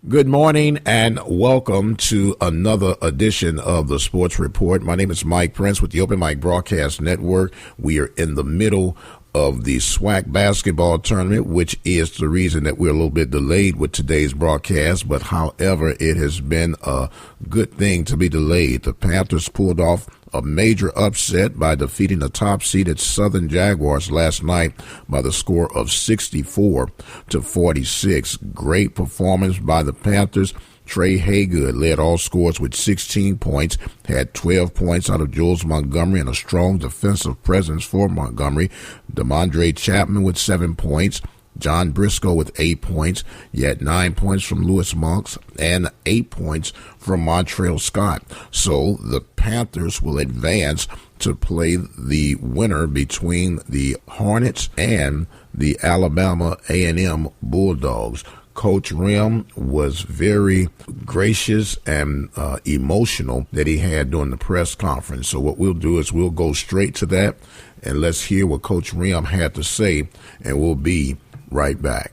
Good morning and welcome to another edition of the Sports Report. My name is Mike Prince with the Open Mic Broadcast Network. We are in the middle of the SWAC basketball tournament, which is the reason that we're a little bit delayed with today's broadcast. But however, it has been a good thing to be delayed. The Panthers pulled off a major upset by defeating the top-seeded Southern Jaguars last night by the score of 64-46. Great performance by the Panthers. Trey Haygood led all scores with 16 points, had 12 points out of Jules Montgomery and a strong defensive presence for Montgomery. DeMondre Chapman with 7 points. John Briscoe with 8 points. You had 9 points from Lewis Monks and 8 points from Montreal Scott. So the Panthers will advance to play the winner between the Hornets and the Alabama A&M Bulldogs. Coach Rimm was very gracious and emotional that he had during the press conference. So what we'll do is we'll go straight to that, and let's hear what Coach Rimm had to say, and we'll be right back.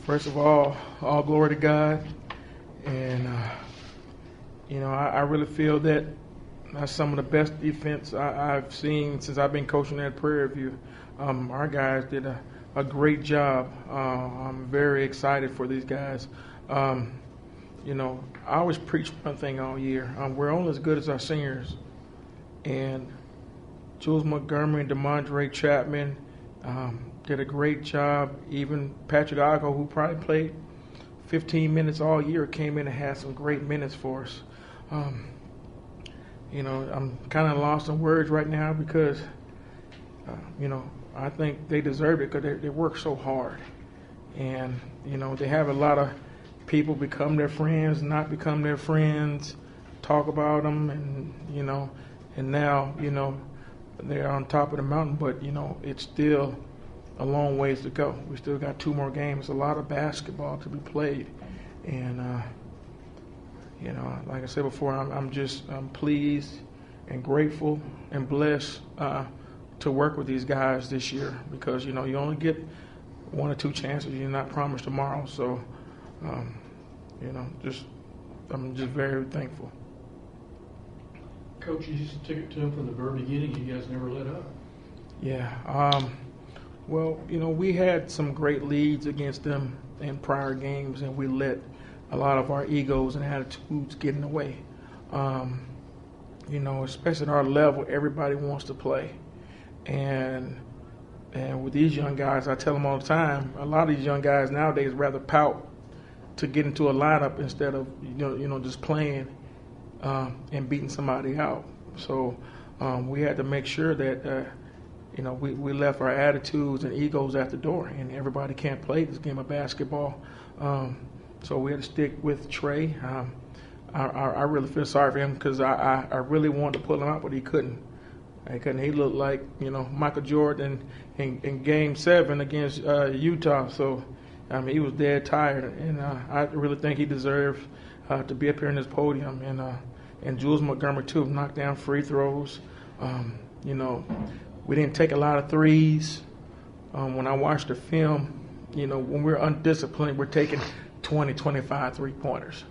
First of all glory to God. And, I really feel that that's some of the best defense I've seen since I've been coaching at Prairie View. Our guys did a great job. I'm very excited for these guys. I always preach one thing all year. We're only as good as our seniors. And Jules Montgomery and DeMondre Chapman did a great job. Even Patrick Aggo, who probably played 15 minutes all year, came in and had some great minutes for us. I'm kind of lost in words right now because, I think they deserve it because they work so hard. And, they have a lot of people become their friends, not become their friends, talk about them, and now, they're on top of the mountain, but, it's still a long ways to go. We still got 2 more games, a lot of basketball to be played. And, like I said before, I'm pleased and grateful and blessed to work with these guys this year because, you only get 1 or 2 chances. You're not promised tomorrow. So, I'm just very thankful. Coach, you just took it to him from the very beginning. You guys never let up. Yeah. Well, we had some great leads against them in prior games, and we let a lot of our egos and attitudes get in the way. Especially at our level, everybody wants to play. And with these young guys, I tell them all the time, a lot of these young guys nowadays rather pout to get into a lineup instead of, just playing and beating somebody out. So we had to make sure that, we left our attitudes and egos at the door, and everybody can't play this game of basketball. So we had to stick with Trey. I really feel sorry for him because I really wanted to pull him out, but he couldn't. He looked like, Michael Jordan in Game 7 against Utah. So, he was dead tired, and I really think he deserved to be up here in this podium. And Jules Montgomery, too, knocked down free throws. We didn't take a lot of threes. When I watched the film, when we're undisciplined, we're taking 20, 25 three-pointers.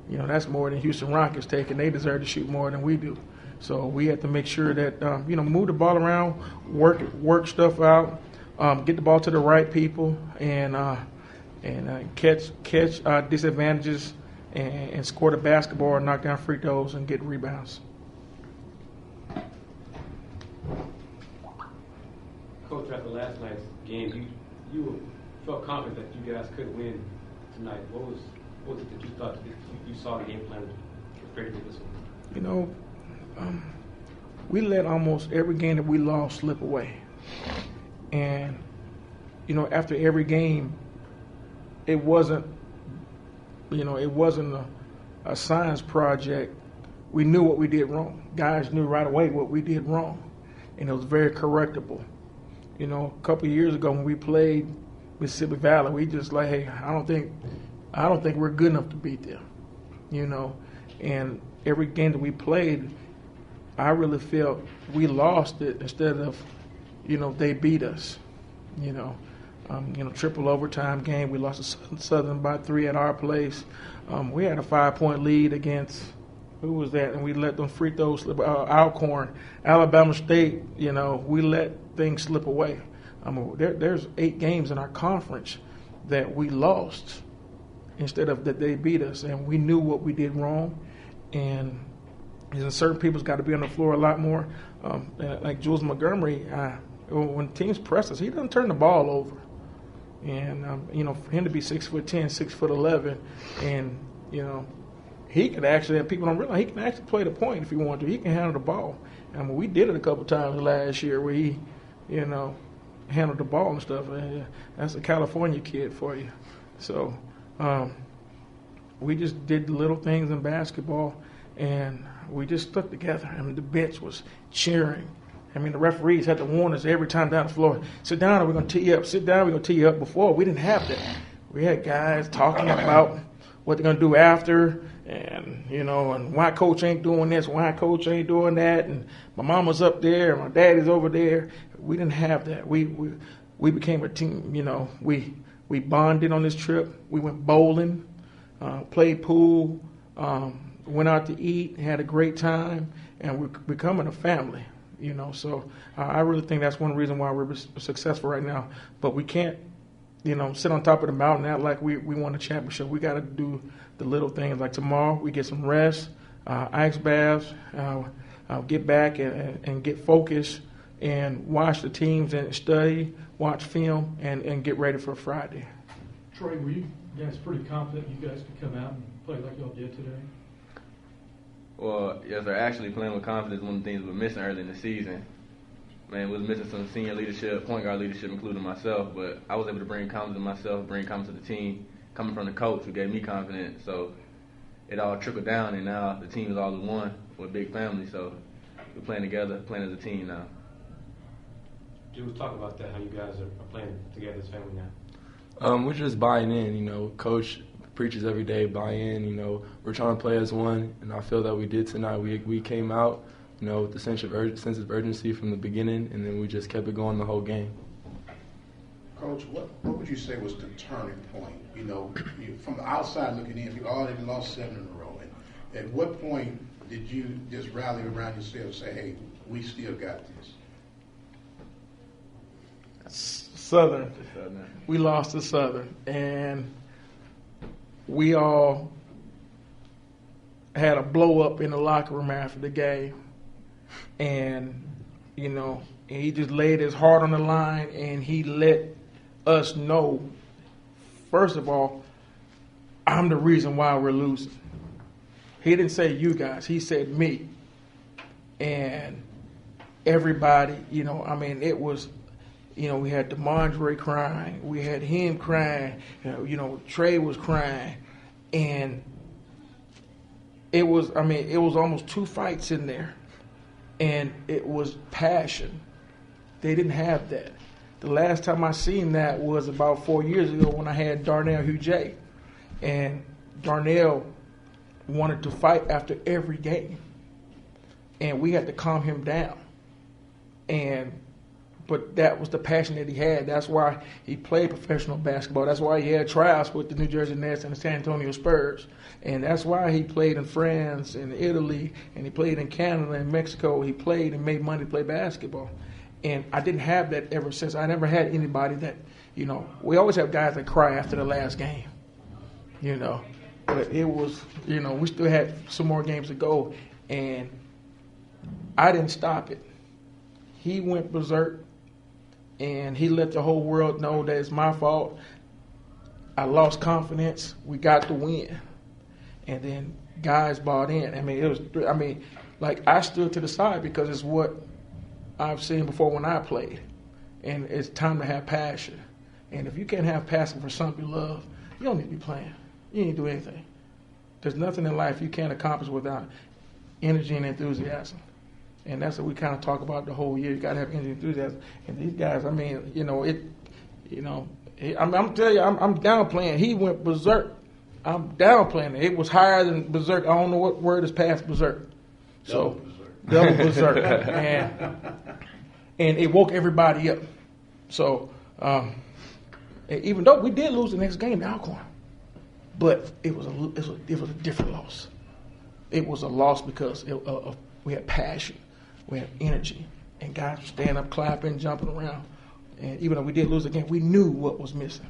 That's more than Houston Rockets taking. They deserve to shoot more than we do. So we have to make sure that, move the ball around, work stuff out, get the ball to the right people, and catch disadvantages and score the basketball and knock down free throws and get rebounds. Coach, after last night's game, you felt confident that you guys could win tonight. What was it that you thought that you saw the game plan to prepare for this one? We let almost every game that we lost slip away. And, after every game, it wasn't a science project. We knew what we did wrong. Guys knew right away what we did wrong. And it was very correctable. A couple of years ago when we played Mississippi Valley, we just like, hey, I don't think we're good enough to beat them. And every game that we played, I really felt we lost it instead of, they beat us. Triple overtime game. We lost to Southern by 3 at our place. We had a 5-point lead against, who was that? And we let them free throws slip. Alcorn, Alabama State, we let things slip away. There's 8 games in our conference that we lost instead of that they beat us. And we knew what we did wrong. And certain people's got to be on the floor a lot more. Like Jules Montgomery, when teams press us, he doesn't turn the ball over. And, for him to be 6'10", 6'11", and, he could actually, and people don't realize, he can actually play the point if he wanted to. He can handle the ball. We did it a couple times last year where he, handled the ball and stuff. That's a California kid for you. So we just did the little things in basketball, and we just stuck together. The bench was cheering. The referees had to warn us every time down the floor, sit down or we're going to tee you up. Sit down, we're going to tee you up. Before, we didn't have that. We had guys talking about what they're going to do after, and, and why coach ain't doing this, why coach ain't doing that, and my mama's up there, and my daddy's over there. We didn't have that. We became a team, we bonded on this trip. We went bowling, played pool, went out to eat, had a great time, and we're becoming a family. So I really think that's one reason why we're successful right now. But we can't, sit on top of the mountain and act like we won a championship. We got to do the little things. Like tomorrow, we get some rest, ice baths, get back and get focused and watch the teams and study, watch film, and get ready for Friday. Troy, were you guys pretty confident you guys could come out and play like y'all did today? Well, yes, sir. Actually, playing with confidence is one of the things we're missing early in the season. Man, we was missing some senior leadership, point guard leadership, including myself. But I was able to bring confidence to myself, bring confidence to the team, coming from the coach who gave me confidence. So it all trickled down, and now the team is all as one. We're a big family, so we're playing together, playing as a team now. Jules, talk about that, how you guys are playing together as family now. We're just buying in, Coach preaches every day, buy in, we're trying to play as one, and I feel that we did tonight. We came out, with the sense of urgency from the beginning, and then we just kept it going the whole game. Coach, what would you say was the turning point? From the outside looking in, you already lost 7 in a row. And at what point did you just rally around yourself and say, hey, we still got this? Southern. We lost to Southern, and we all had a blow up in the locker room after the game, and he just laid his heart on the line, and he let us know, first of all, I'm the reason why we're losing. He didn't say you guys, he said me, and everybody, it was. We had DeMondre crying. We had him crying. Trey was crying. And it was almost 2 fights in there. And it was passion. They didn't have that. The last time I seen that was about 4 years ago when I had Darnell Huget. And Darnell wanted to fight after every game. And we had to calm him down. But that was the passion that he had. That's why he played professional basketball. That's why he had tryouts with the New Jersey Nets and the San Antonio Spurs. And that's why he played in France and Italy, and he played in Canada and Mexico. He played and made money to play basketball. And I didn't have that ever since. I never had anybody that, we always have guys that cry after the last game, But it was, we still had some more games to go. And I didn't stop it. He went berserk. And he let the whole world know that it's my fault. I lost confidence. We got the win. And then guys bought in. I stood to the side because it's what I've seen before when I played. And it's time to have passion. And if you can't have passion for something you love, you don't need to be playing. You need to do anything. There's nothing in life you can't accomplish without energy and enthusiasm. And that's what we kind of talk about the whole year. You got to have energy and enthusiasm. And these guys, I'm telling you, I'm downplaying. He went berserk. I'm downplaying it. It was higher than berserk. I don't know what word is past berserk. So, double berserk. And it woke everybody up. So, And even though we did lose the next game to Alcorn, but it was a different loss. It was a loss because we had passion, we had energy, and guys were standing up, clapping, jumping around. And even though we did lose the game, we knew what was missing.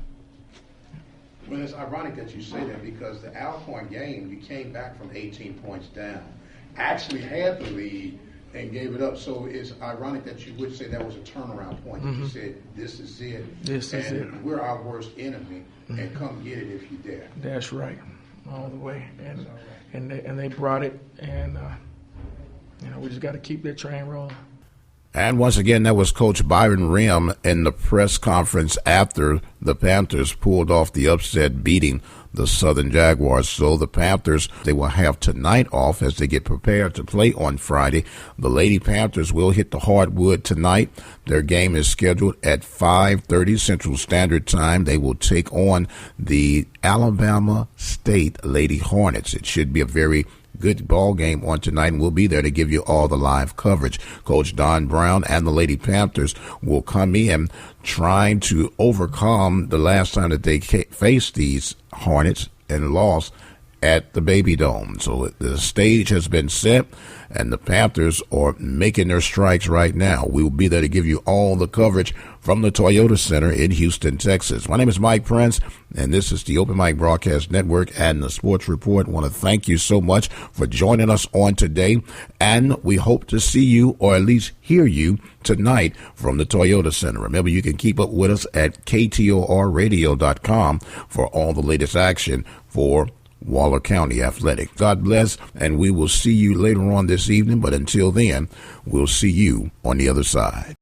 Well, it's ironic that you say that because the Alcorn game, you came back from 18 points down, actually had the lead, and gave it up. So it's ironic that you would say that was a turnaround point. Mm-hmm. You said, this is it. This is it. We're our worst enemy, and come get it if you dare. That's right, all the way. And they brought it, and we just got to keep that train rolling. And once again, that was Coach Byron Rimm in the press conference after the Panthers pulled off the upset, beating the Southern Jaguars. So the Panthers, they will have tonight off as they get prepared to play on Friday. The Lady Panthers will hit the hardwood tonight. Their game is scheduled at 5:30 Central Standard Time. They will take on the Alabama State Lady Hornets. It should be a very good ball game on tonight, and we'll be there to give you all the live coverage. Coach Don Brown and the Lady Panthers will come in trying to overcome the last time that they faced these Hornets and lost at the Baby Dome. So the stage has been set, and the Panthers are making their strikes right now. We will be there to give you all the coverage from the Toyota Center in Houston, Texas. My name is Mike Prince, and this is the Open Mic Broadcast Network and the Sports Report. I want to thank you so much for joining us on today, and we hope to see you, or at least hear you, tonight from the Toyota Center. Remember, you can keep up with us at KTORradio.com for all the latest action for Waller County Athletics. God bless, and we will see you later on this evening, but until then, we'll see you on the other side.